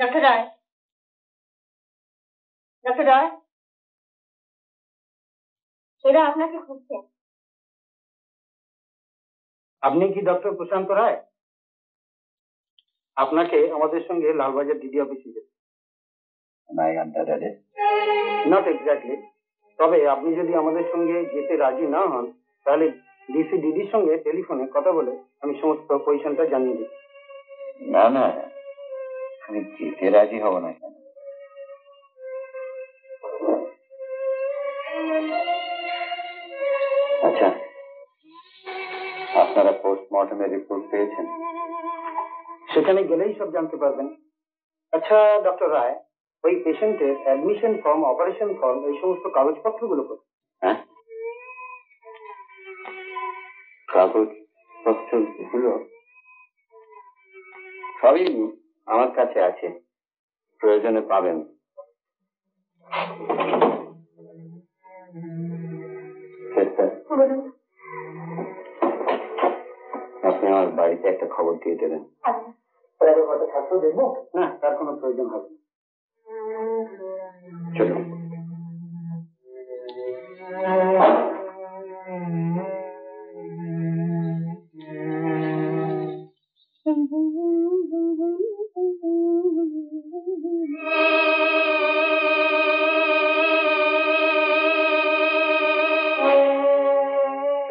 Doctor রায়, doctor রায়, এরা আপনাকে খুঁজছে। আপনি কি ডক্টর প্রশান্ত রায়? আপনাকে আমাদের সঙ্গে লালবাজার ডিডি অফিসে যেতে। নট এক্স্যাক্টলি, তবে আপনি যদি আমাদের সঙ্গে যেতে রাজি না হন তাহলে ডিসি ডিডির সঙ্গে টেলিফোনে কথা বলে আমি সমস্ত পজিশনটা জানিয়ে দিই। না না, আমি যেতে রাজি হব না কেন? আচ্ছা, আপনারা পোস্টমর্টমের রিপোর্ট পেয়েছেন? সেখানে গেলেই সব জানতে পারবেন। আচ্ছা ডক্টর রায়, ওই পেশেন্টের অ্যাডমিশন ফর্ম, অপারেশন ফর্ম, এই সমস্ত কাগজপত্রগুলো কোথায়? হ্যাঁ, কাগজপত্রগুলো সবই আমার কাছে আছে, প্রয়োজনে পাবেন। আপনি আমার বাড়িতে একটা খবর দিয়ে দেবেন। দেখবো না, তার কোনো প্রয়োজন হবে না। চলুন।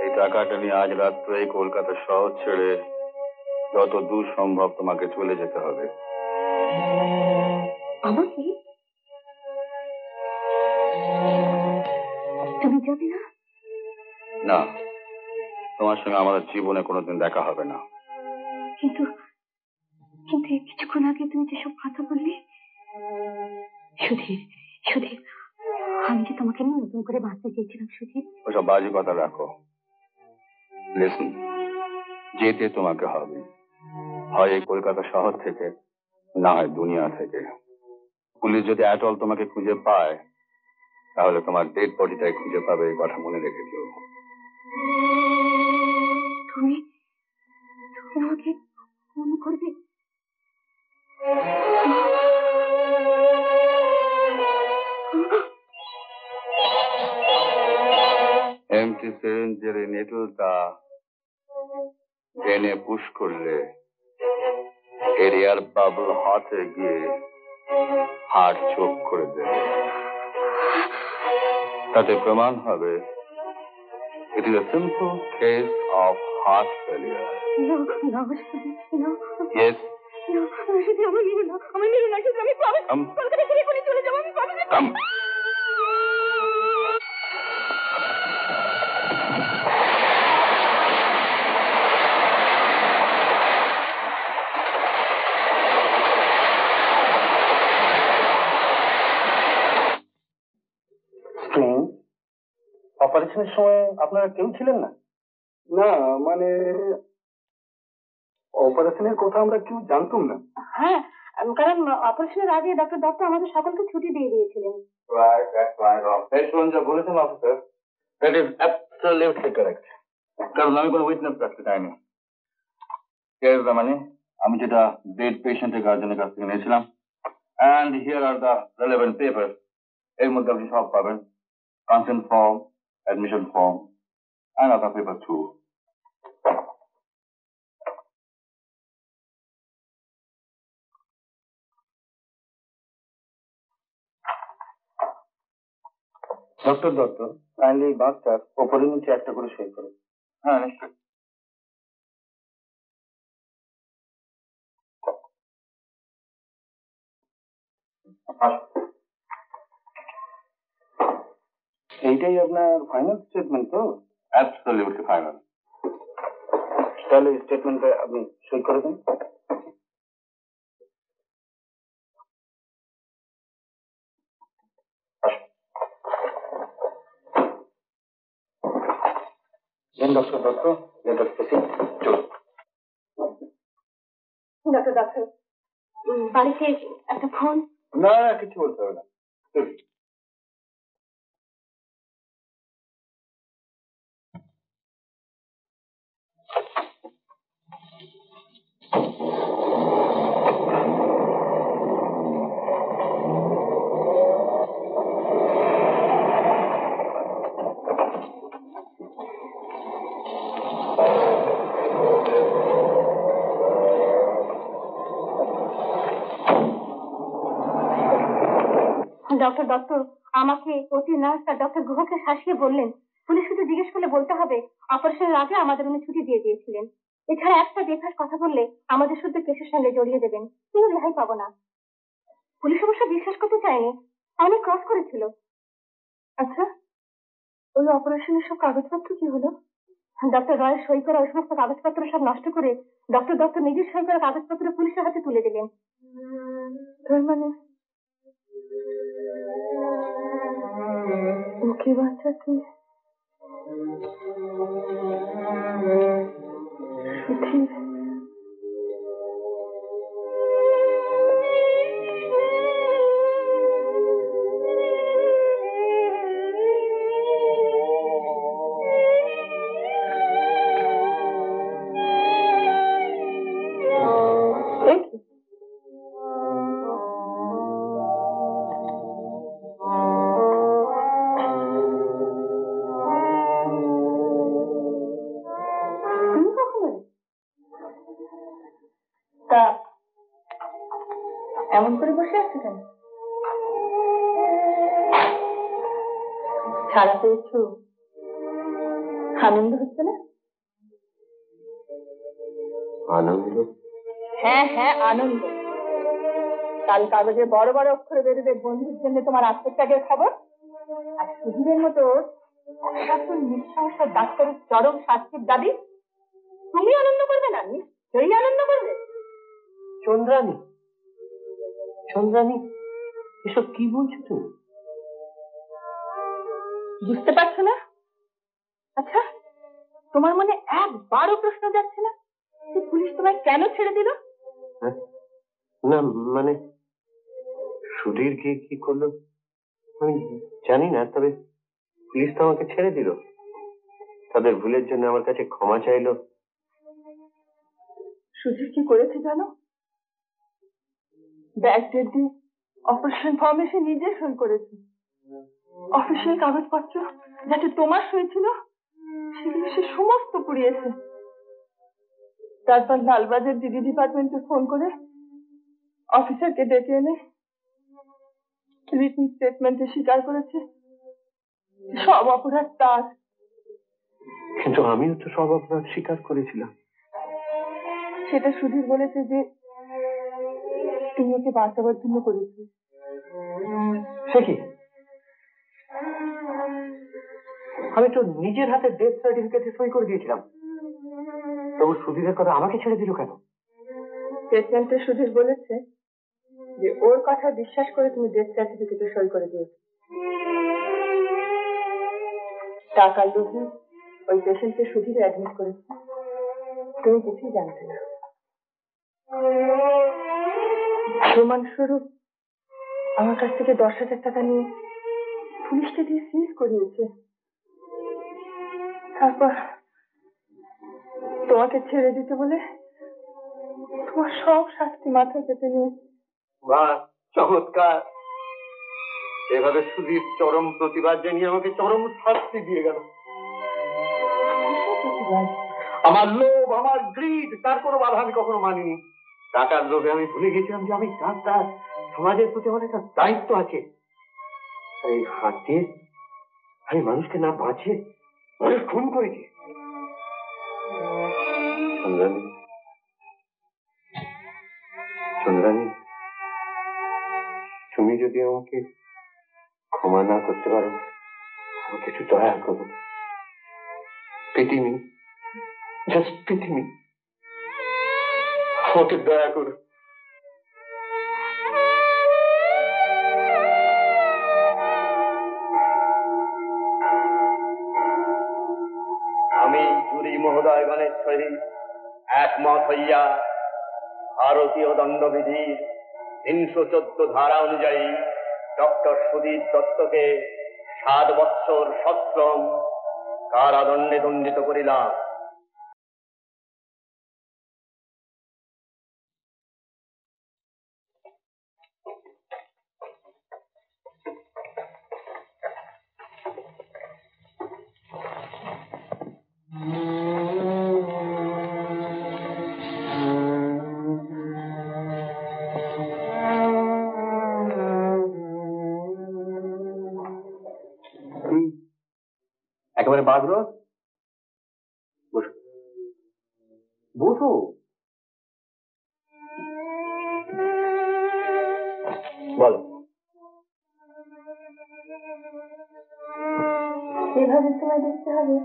এই টাকাটা নিয়ে আজ রাত্রে কলকাতা শহর ছেড়ে যত দূর সম্ভব তোমাকে চলে যেতে হবে। আমাকে? তুমি যাবে না? না, তোমার সঙ্গে আমাদের জীবনে কোনোদিন দেখা হবে না। কিন্তু কিন্তু কিছুক্ষণ আগে তুমি যেসব কথা বললে, সুধীর, সুধীর, আমি যে তোমাকে নিয়ে নতুন করে বাঁচতে চেয়েছিলাম সুধীর। ওসব বাজে কথা রাখো। লিসন, যেতে তোমাকে হবে, হয় এই কলকাতা শহর থেকে, না হয় দুনিয়া থেকে। পুলিশ যদি অ্যাটল তোমাকে খুঁজে পায় তাহলে তোমার ডেড বডিটাই খুঁজে পাবে, এই কথা মনে রেখে দিও। তুমি আমাকে ফোন করবে? এমটি সিরিঞ্জের এই নেটলটা টেনে পুশ করলে এর এয়ার বাবল হাতে গিয়ে হার্ট চোখ করে দেবে। তাতে প্রমাণ হবে it is a simple case of heart failure. Yes, Come. অপারেশনের সময় আপনারা কেউ ছিলেন না? না, মানে অপারেশনের কথা আমরা কেউ জানতাম না। হ্যাঁ, কারণ অপারেশনের আগে ডক্টর দত্ত আমাদের সকলকে ছুটি দিয়ে দিয়েছিলেন। Right, that's right. পেশন যা বলেছেন officer, that is absolutely correct. কারণ আমি কোনো উইটনেস রাখতে চাইনি। Here is the money, আমি যেটা ডেড পেশেন্টের গার্জেনের কাছ থেকে নিয়েছিলাম, and here are the relevant papers. এর মধ্যে আপনি সব পাবেন, consent form, admission form, and other papers too. Doctor Dutta, kindly বাসটার ওপরে নিচে একটা করে সই করুন। হ্যাঁ, নিশ্চয়ই। এইটাই আপনার ফাইনাল স্টেটমেন্ট তো? Absolutely final. তাহলে স্টেটমেন্টে আপনি সই করে দিন। Doctor Dutta, let us proceed. Doctor Dutta, বাড়িতে একটা ফোন। না, কিছু বলতে হবে না। ডক্টর দত্ত আমাকে ওটি নার্স আর ডক্টর গুহকে শাসিয়ে বললেন পুলিশ শুধু জিজ্ঞেস করলে বলতে হবে অপারেশনের আগে আমাদের উনি ছুটি দিয়ে দিয়েছিলেন। এছাড়া একটা বেফাস কথা বললে আমাদের শুধু কেসের সঙ্গে জড়িয়ে দেবেন, কিন্তু রেহাই পাবো না। পুলিশ অবশ্য বিশ্বাস করতে চায়নি, অনেক ক্রস করেছিল। আচ্ছা, ওই অপারেশনের সব কাগজপত্র কি হলো? ডক্টর রয়ের সই করা ওই সমস্ত কাগজপত্র সব নষ্ট করে ডক্টর দত্ত নিজের সই করা কাগজপত্র পুলিশের হাতে তুলে দিলেন। তার মানে ওকে বাচ্চাকে সুধীর এমন করে বসে আছে কেন? ছাড়া পেয়েছো, আনন্দ হচ্ছে না? আনন্দ? হ্যাঁ হ্যাঁ আনন্দ। কাল কাগজে বড় বড় অক্ষরে বেরোবে বন্ধুর জন্য তোমার আত্মত্যাগের খবর। আর সুধীরের মতো নৃশংস ডাক্তারের চরম শাস্তির দাবি। তুমি আনন্দ করবে না? নিশ্চয়ই আনন্দ করবে। চন্দ্রানী, চন্দ্রানী, এসব কি বলছো তুমি? বুঝতে পারছো না? আচ্ছা, তোমার মনে একবারও প্রশ্ন যাচ্ছে না যে পুলিশ তোমায় কেন ছেড়ে দিল? না মানে সুধীর কি করলো আমি জানি না, তবে পুলিশ তো আমাকে ছেড়ে দিল, তাদের ভুলের জন্য আমার কাছে ক্ষমা চাইলো। সুধীর কি করেছে জানো? ব্যাগ ডেট দিয়ে অপারেশন ফর্মে সে নিজে সই করেছে। অফিসিয়াল কাগজপত্র যাতে তোমার সই ছিল সেগুলো সে সমস্ত পুড়িয়েছে। তারপর লালবাজার ডিডি ডিপার্টমেন্টে ফোন করে অফিসারকে ডেকে এনে রিটেন স্টেটমেন্টে স্বীকার করেছে সব অপরাধ তার। কিন্তু আমিও তো সব অপরাধ স্বীকার করেছিলাম। সেটা সুধীর বলেছে যে তুমি ওকে বাঁচাবার জন্য করেছো। সে কি? আমি তো নিজের হাতে ডেথ সার্টিফিকেটে সই করে দিয়েছিলাম, তবু সুধীরের কথা আমাকে ছেড়ে দিল কেন? স্টেটমেন্টে সুধীর বলেছে যে ওর কথা বিশ্বাস করে তুমি ডেথ সার্টিফিকেটে সই করে দিয়েছো। টাকার লোভে ওই পেশেন্টকে সুধীর অ্যাডমিট করেছে, তুমি কিছুই জানতে না। প্রমাণস্বরূপ আমার কাছ থেকে 10,000 টাকা নিয়ে পুলিশকে দিয়ে সিজ করিয়েছে। তারপর তোমাকে ছেড়ে দিতে বলে তোমার সব শাস্তি মাথায় পেতে নিয়েছে। বাহ, চমৎকার! এভাবে সুধীর চরম প্রতিবাদ জানিয়ে আমাকে চরম শাস্তি দিয়ে গেল। আমার লোভ, আমার গ্রিড, তার কোনো বাধা আমি কখনো মানিনি। টাকার লোভে আমি ভুলে গেছিলাম যে আমি ডাক্তার, সমাজের প্রতি আমার একটা দায়িত্ব আছে। এই হাত দিয়ে আমি মানুষকে না বাঁচিয়ে মানুষ খুন করেছি। চন্দ্রানী, চন্দ্রানী, তুমি যদি আমাকে ক্ষমা না করতে পারো, আমাকে একটু দয়া করো। Pity me, just pity me, আমাকে দয়া করো। আমি জুরি মহোদয়গণের সহিত একমত হইয়া ভারতীয় দণ্ডবিধির 314 ধারা অনুযায়ী ডক্টর সুধীর দত্তকে 7 বৎসর সশ্রম কারাদণ্ডে দণ্ডিত করিলাম। এবারে বাগরস, বসো বসো। বলো। এভাবে তোমায় দেখতে হবে,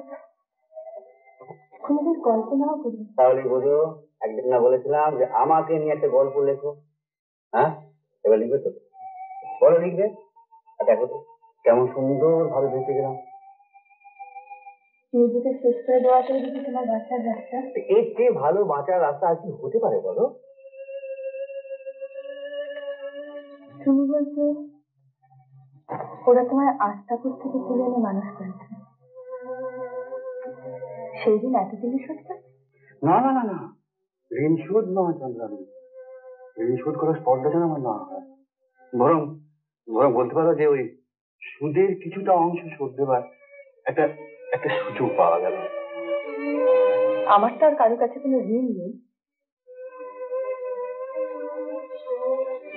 কোনোদিন কল্পনাও করি। তাহলে বোঝো, একদিন না বলেছিলাম যে আমাকে নিয়ে একটা গল্প লেখো? হ্যাঁ, এবার লিখবে তো? বলো লিখবে। আর দেখো তো কেমন সুন্দর ভাবে বেঁচে গেলাম। নিজেকে শেষ করে দেওয়াটাই যদি তোমার বাঁচার রাস্তা, এর চেয়ে ভালো বাঁচার রাস্তা আর কি হতে পারে বলো? তুমি বলছো ওরা তোমার আস্তাপুর থেকে তুলে এনে মানুষ করেছে, সেই দিন এতদিনই সত্যি? না না না না, ঋণ শোধ নয় চন্দ্রানী, ঋণ শোধ করার স্পর্ধা যেন আমার না হয়। বরং বরং বলতে পারো যে ওই সুদের কিছুটা অংশ শোধ দেবার একটা একটা সুযোগ পাওয়া গেল। আমার তো আর কারোর কাছে কোনো ঋণ নেই।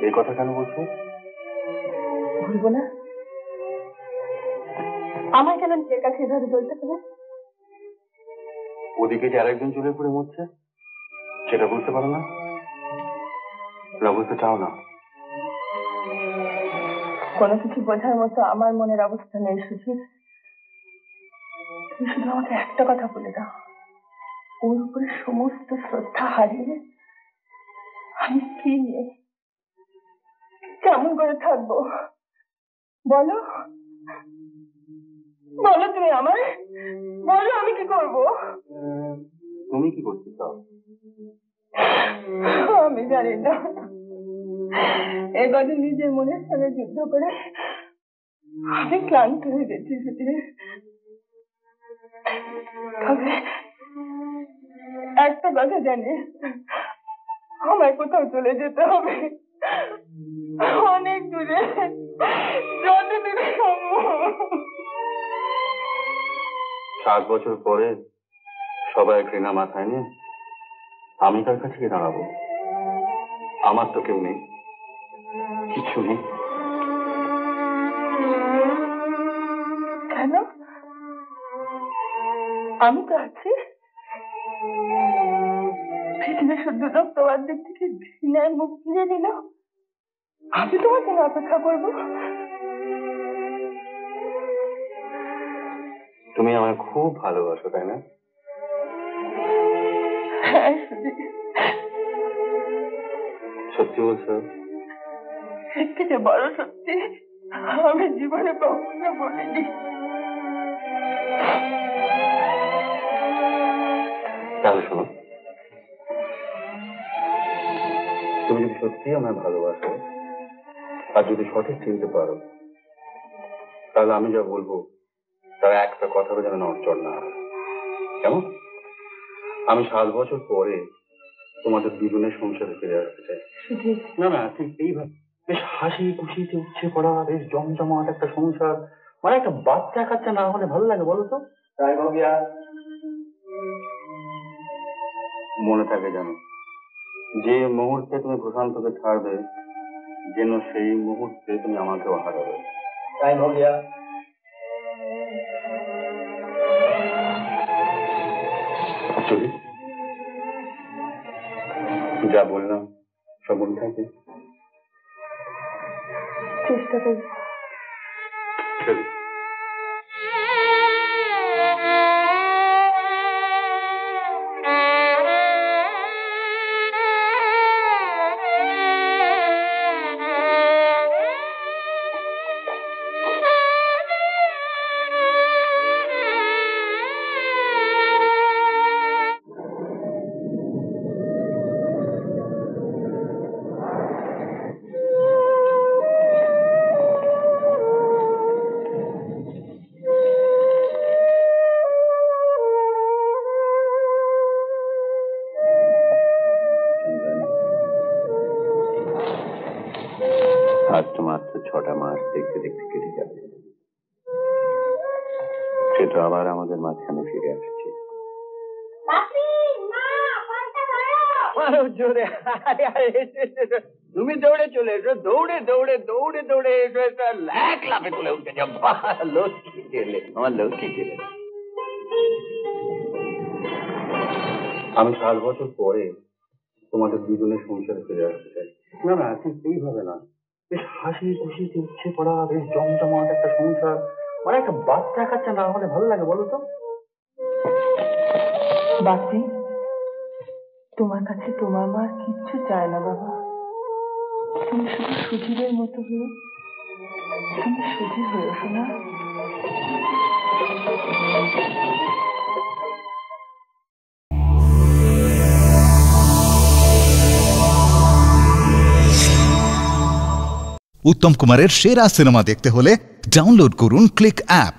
এই কথা কেন বলছো? ভুলবো না? আমার কেন নিজের কাছে এভাবে বলতে হবে? ওদিকে যে আরেকজন চলে পড়ে মরছে, সেটা বুঝতে পারো না? না বুঝতে চাও না? কোনো কিছু বোঝার মতো আমার মনের অবস্থা নেই সুধীর। তুমি শুধু আমাকে একটা কথা বলে দাও, ওর উপরে সমস্ত শ্রদ্ধা হারিয়ে আমি কি নিয়ে কেমন করে থাকবো? বলো বলো, তুমি আমায় বলো, আমি কি করবো? তুমি কি করতে চাও? আমি জানি না। এবারে নিজের মনের সঙ্গে যুদ্ধ করে আমি ক্লান্ত হয়ে গেছি সুধীর। তবে একটা কথা জানি, আমায় কোথাও চলে যেতে হবে, অনেক দূরে, যত দূরে সম্ভব। 7 বছর পরে সবাই ঘৃণা মাথায় নিয়ে আমি তার কাছে গিয়ে দাঁড়াবো? আমার তো কেউ নেই, কিছু নেই। কেন? আমি তো আছি। পৃথিবীর শুদ্ধ লোক তোমার দিক থেকে ঘৃণায় মুখ ফিরে নিল, আমি তোমার জন্য অপেক্ষা করবো? তুমি আমায় খুব ভালোবাসো, তাই না? হ্যাঁ সুধীর, সত্যি বলছো? এর থেকে বড় সত্যি আমি জীবনে কখনো বলিনি। তাহলে শোনো, তুমি যদি সত্যি আমায় ভালোবাসো আর যদি সঠিক চিনতে পারো, তাহলে আমি যা বলবো তার একটা কথাও যেন নড়চড় না হয়। কেমন? আমি 7 বছর পরে তোমাদের দুজনের সংসারে ফিরে আসতে চাই। না না, ঠিক এইভাবে বেশ হাসি খুশিতে উঠছে পড়া, বেশ জমজমাট একটা সংসার, মানে একটা বাচ্চা কাচ্চা না হলে ভালো লাগে বলো তো? তাই ভাবিয়া মনে থাকে জানো, যে মুহূর্তে তুমি প্রশান্তকে ছাড়বে যেন সেই মুহূর্তে তুমি আমাকেও হারাবে। তাই ভাবিয়া চলি, যা বললাম সব মনে থাকে? চেষ্টা করবো। চলি। আজ তো মাত্র 6টা মাস দেখতে দেখতে কেটে যাবে, সে তো আবার আমাদের মাঝখানে ফিরে আসছে। জোরে তুমি দৌড়ে চলে এসো, দৌড়ে দৌড়ে দৌড়ে দৌড়ে এসো, একটা এক লাফে তুলে উঠে যাও। লক্ষ্মী গেলে, আমার লক্ষ্মী গেলে। আমি 7 বছর পরে তোমাদের দুজনের সংসারে ফিরে আসতে চাই। না না, ঠিক এইভাবে না, বেশ হাসি খুশিতে ইচ্ছে করা, বেশ জমজমাট একটা সংসার, মানে একটা বাচ্চা কাচ্চা না হলে ভালো লাগে বলো তো? বাপি, তোমার কাছে তোমার মা কিচ্ছু চায় না বাবা। তুমি শুধু সুধীরের মতো হয়ে, তুমি সুধীর হয়ে ওঠো না। উত্তম কুমারের সেরা সিনেমা দেখতে হলে ডাউনলোড করুন ক্লিক অ্যাপ।